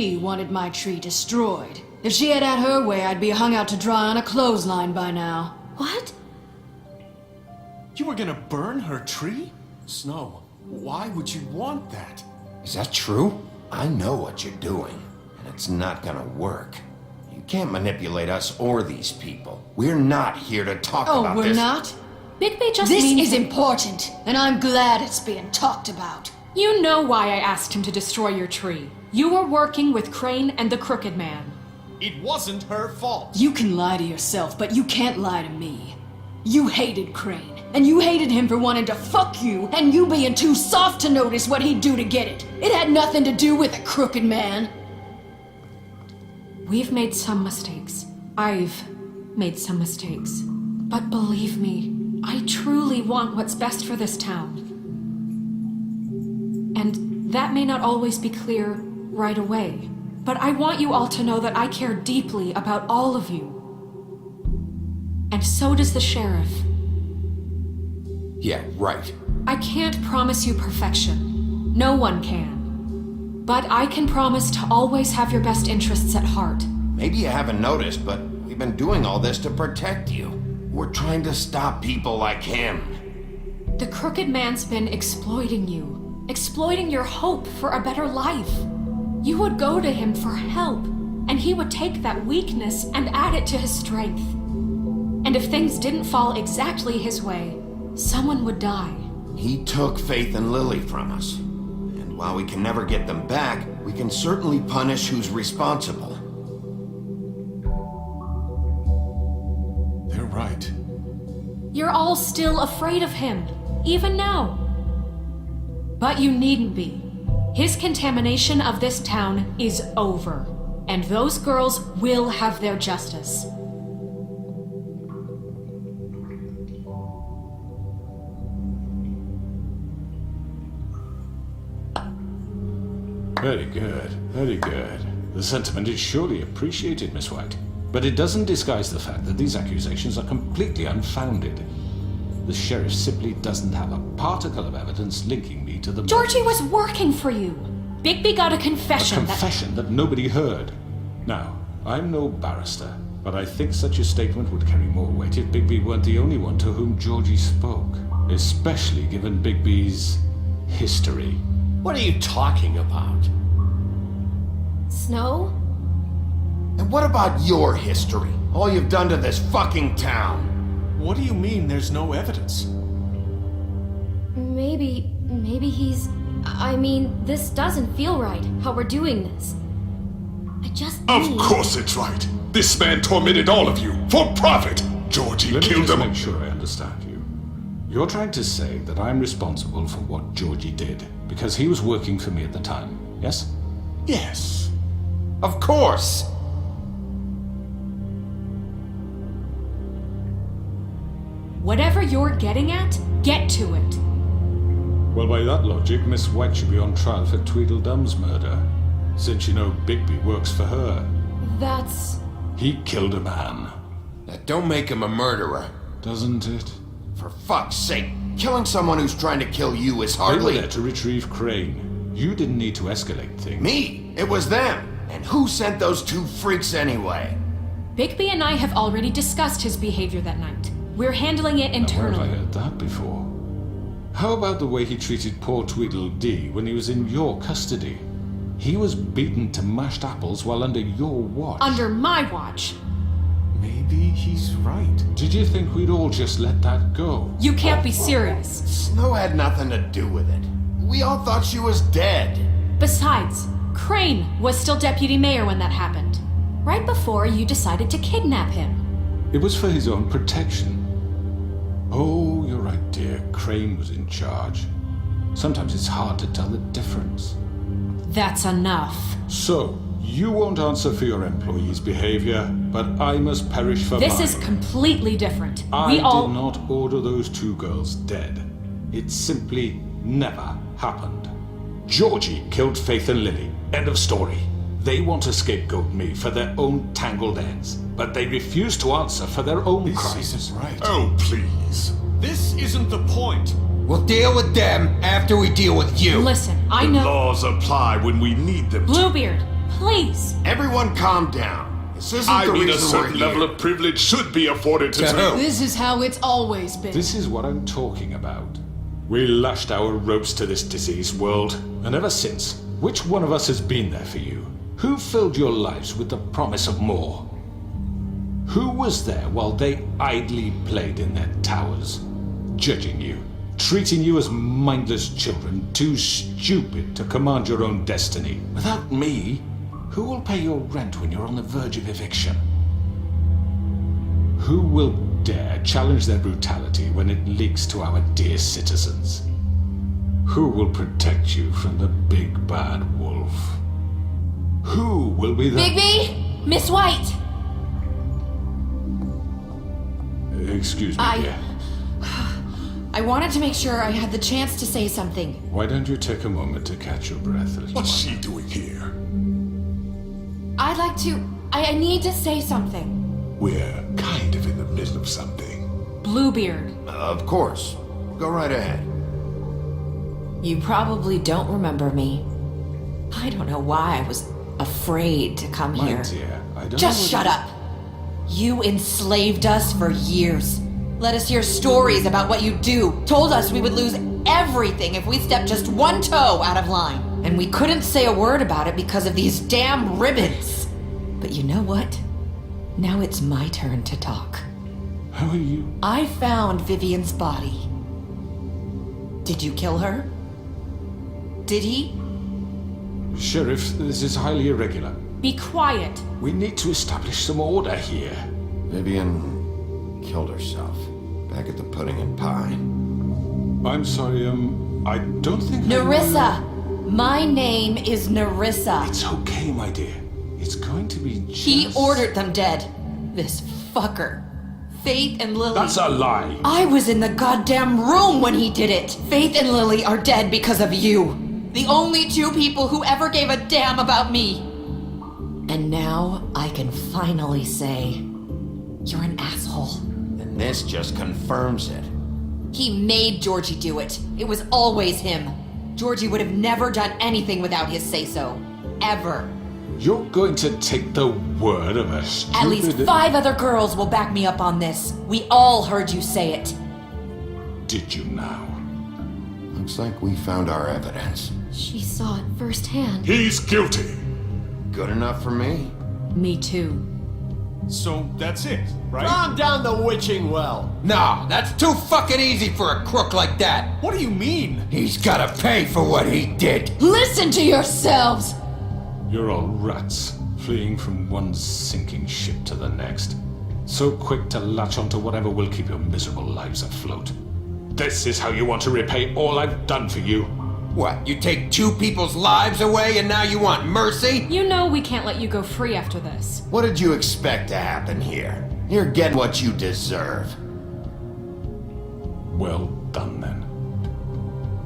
She wanted my tree destroyed. If she had her way, I'd be hung out to dry on a clothesline by now. What? You were gonna burn her tree? Snow, why would you want that? Is that true? I know what you're doing, and it's not gonna work. You can't manipulate us or these people. We're not here to talk about this. Oh, we're not? Bigby just This means... is important, and I'm glad it's being talked about. You know why I asked him to destroy your tree. You were working with Crane and the Crooked Man. It wasn't her fault. You can lie to yourself, but you can't lie to me. You hated Crane, and you hated him for wanting to fuck you, and you being too soft to notice what he'd do to get it. It had nothing to do with the Crooked Man. We've made some mistakes. I've made some mistakes. But believe me, I truly want what's best for this town. And that may not always be clear right away. But I want you all to know that I care deeply about all of you. And so does the sheriff. Yeah, right. I can't promise you perfection. No one can. But I can promise to always have your best interests at heart. Maybe you haven't noticed, but we've been doing all this to protect you. We're trying to stop people like him. The Crooked Man's been exploiting you. Exploiting your hope for a better life. You would go to him for help, and he would take that weakness and add it to his strength. And if things didn't fall exactly his way, someone would die. He took Faith and Lily from us. And while we can never get them back, we can certainly punish who's responsible. They're right. You're all still afraid of him, even now. But you needn't be. His contamination of this town is over, and those girls will have their justice. Very good, very good. The sentiment is surely appreciated, Miss White. But it doesn't disguise the fact that these accusations are completely unfounded. The sheriff simply doesn't have a particle of evidence linking me to the... Georgie was working for you. Bigby got a confession A confession that nobody heard. Now, I'm no barrister, but I think such a statement would carry more weight if Bigby weren't the only one to whom Georgie spoke. Especially given Bigby's history. What are you talking about? Snow? And what about your history? All you've done to this fucking town? What do you mean there's no evidence? Maybe he's... I mean, this doesn't feel right, how we're doing this. I just Of need... course it's right. This man tormented all of you for profit. Georgie Let me killed just him. make sure I understand you. You're trying to say that I'm responsible for what Georgie did because he was working for me at the time, yes? Yes. Of course! Whatever you're getting at, get to it. Well, by that logic, Miss White should be on trial for Tweedledum's murder, since you know Bigby works for her. That's... He killed a man, That don't make him a murderer. doesn't it? For fuck's sake, killing someone who's trying to kill you is They were hardly... there to retrieve Crane. You didn't need to escalate things. Me! It was them! And who sent those two freaks anyway? Bigby and I have already discussed his behavior that night. We're handling it Now, where have I internally. heard that before? How about the way he treated poor Tweedledee when he was in your custody? He was beaten to mashed apples while under your watch. Under my watch. Maybe he's right. Did you think we'd all just let that go? You can't be serious. Snow had nothing to do with it. We all thought she was dead. Besides, Crane was still deputy mayor when that happened. Right before you decided to kidnap him. It was for his own protection. Oh, you're right, dear. Crane was in charge. Sometimes it's hard to tell the difference. That's enough. So, you won't answer for your employees' behavior, but I must perish for This mine. is completely different. I We all... did not order those two girls dead. It simply never happened. Georgie killed Faith and Lily. End of story. They want to scapegoat me for their own tangled ends, but they refuse to answer for their own This crimes. isn't right. Oh, please. This isn't the point. We'll deal with them after we deal with you. Listen, I The know... laws apply when we need them to. Bluebeard, Please. Everyone calm down. This isn't I the mean, a reason we're certain here. level of privilege should be afforded to To who? This is how it's always been. This is what I'm talking about. We lashed our ropes to this diseased world, and ever since, which one of us has been there for you? Who filled your lives with the promise of more? Who was there while they idly played in their towers, judging you, treating you as mindless children, too stupid to command your own destiny? Without me, who will pay your rent when you're on the verge of eviction? Who will dare challenge their brutality when it leaks to our dear citizens? Who will protect you from the big bad wolf? Who will be the... Bigby! Miss White! Excuse me, dear. I wanted to make sure I had the chance to say something. Why don't you take a moment to catch your breath? little What's one? she doing here? I'd like to... I need to say something. We're kind of in the middle of something. Bluebeard. Of course. Go right ahead. You probably don't remember me. I don't know why I was afraid to come My here. dear, I don't Just know shut up! You enslaved us for years. Let us hear stories about what you do. Told us we would lose everything if we stepped just one toe out of line. And we couldn't say a word about it because of these damn ribbons. But you know what? Now it's my turn to talk. How are you? I found Vivian's body. Did you kill her? Did he? Sheriff, this is highly irregular. Be quiet. We need to establish some order here. Vivian killed herself back at the Pudding and Pie. I'm sorry, I don't think... Nerissa! My name is Nerissa. It's okay, my dear. It's going to be just... He ordered them dead. This fucker. Faith and Lily. That's a lie. I was in the goddamn room when he did it. Faith and Lily are dead because of you. The only two people who ever gave a damn about me. And now I can finally say, you're an asshole. And this just confirms it. He made Georgie do it. It was always him. Georgie would have never done anything without his say-so. Ever. You're going to take the word of a stupid... At least 5 other girls will back me up on this. We all heard you say it. Did you now? Looks like we found our evidence. She saw it firsthand. He's guilty. Good enough for me? Me too. So that's it, right? Calm down the witching well. No, that's too fucking easy for a crook like that. What do you mean? He's gotta pay for what he did. Listen to yourselves! You're all rats, fleeing from one sinking ship to the next. So quick to latch onto whatever will keep your miserable lives afloat. This is how you want to repay all I've done for you. What, you take 2 people's lives away and now you want mercy? You know we can't let you go free after this. What did you expect to happen here? You're getting what you deserve. Well done, then.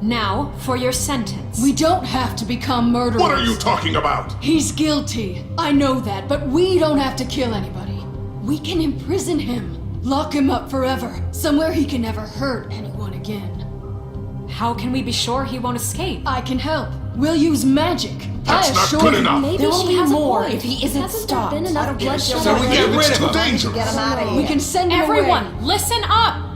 Now, for your sentence. We don't have to become murderers. What are you talking about? He's guilty. I know that, but we don't have to kill anybody. We can imprison him. Lock him up forever. Somewhere he can never hurt anyone again. How can we be sure he won't escape? I can help. We'll use magic. That's I not assure good you. enough. Maybe There will she be has more a point. if he isn't Hasn't stopped. there been enough bloodshed So we already? get rid It's of too him. dangerous. We can send him away. Everyone, listen up!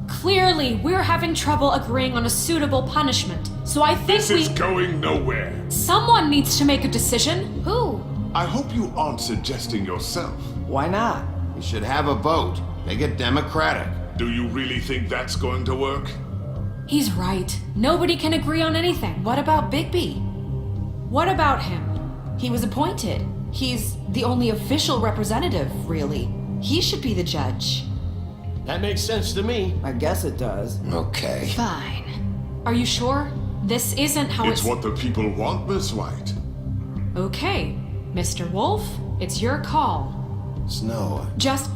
Clearly, we're having trouble agreeing on a suitable punishment. So I think This is going nowhere. someone needs to make a decision. Who? I hope you aren't suggesting yourself. Why not? We should have a vote. Make it democratic. Do you really think that's going to work? He's right. Nobody can agree on anything. What about Bigby? What about him? He was appointed. He's the only official representative, really. He should be the judge. That makes sense to me. I guess it does. Okay. Fine. Are you sure? This isn't how It's what the people want, Miss White. Okay, Mr. Wolf, it's your call. Snow, Just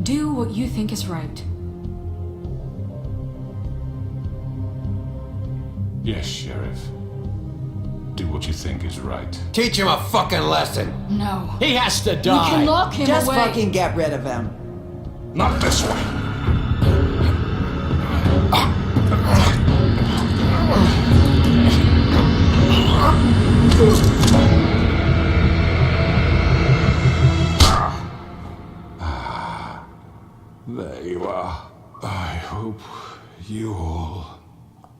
do what you think is right. Yes, Sheriff. Do what you think is right. Teach him a fucking lesson. No. He has to die. can lock him Just away. fucking get rid of him. Not this way. hope you all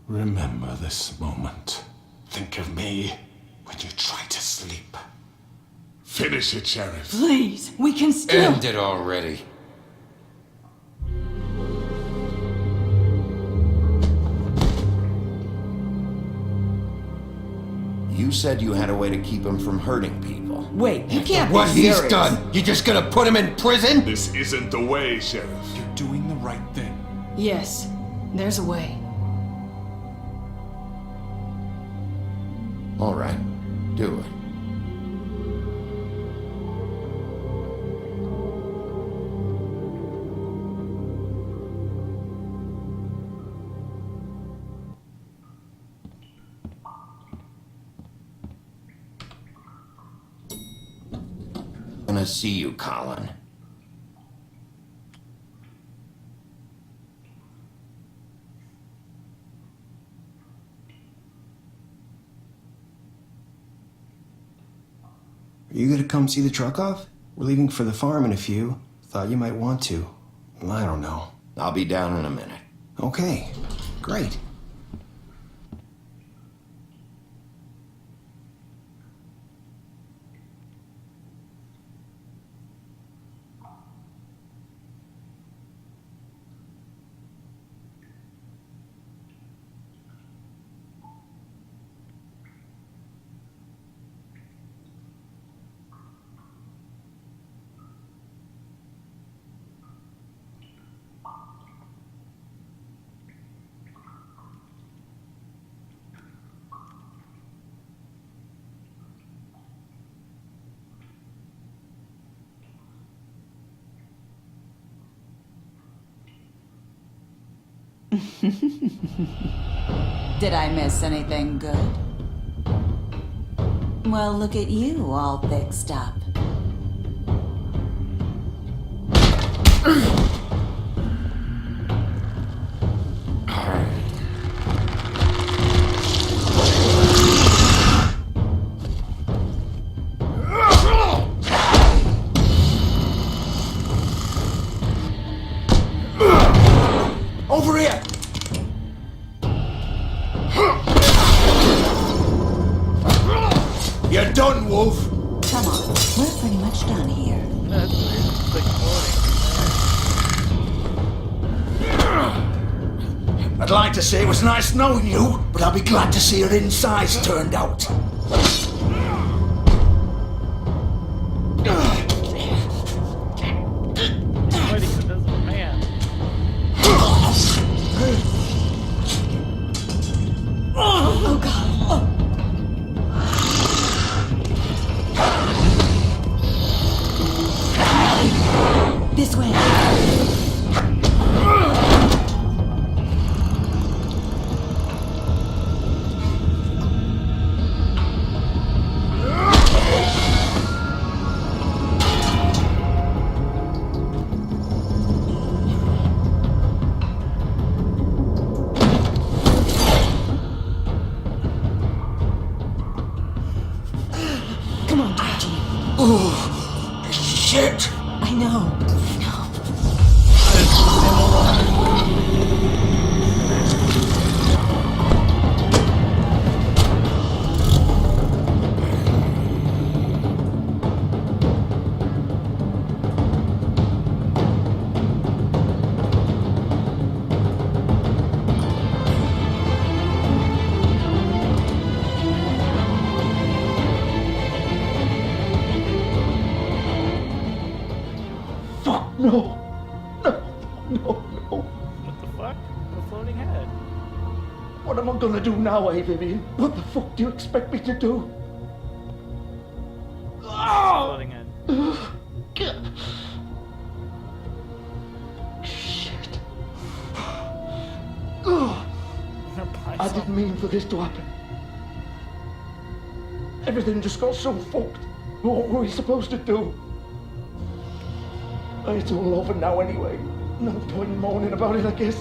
remember this moment. Think of me when you try to sleep. Finish it, Sheriff. Please, we can still. End it already. You said you had a way to keep him from hurting people. Wait, you can't What be he's serious. done, you just gonna put him in prison? This isn't the way, Sheriff. You're doing the right thing. Yes, there's a way. All right, do it. Gonna see you, Colin. Are you gonna come see the truck off? We're leaving for the farm in a few. Thought you might want to. I don't know. I'll be down in a minute. Okay, great. Did I miss anything good? Well, look at you, all fixed up. Over here! You're done, Wolf. Come on, we're pretty much done here. I'd like to say it was nice knowing you, but I'll be glad to see your insides turned out. Oh god. This way. Come on, Georgie. Oh, shit! I know. Fuck, no! No. What the fuck? A floating head. What am I gonna do now, Vivian? What the fuck do you expect me to do? Floating head. Shit. I didn't mean for this to happen. Everything just got so fucked. What were we supposed to do? It's all over now anyway. No point in moaning about it, I guess.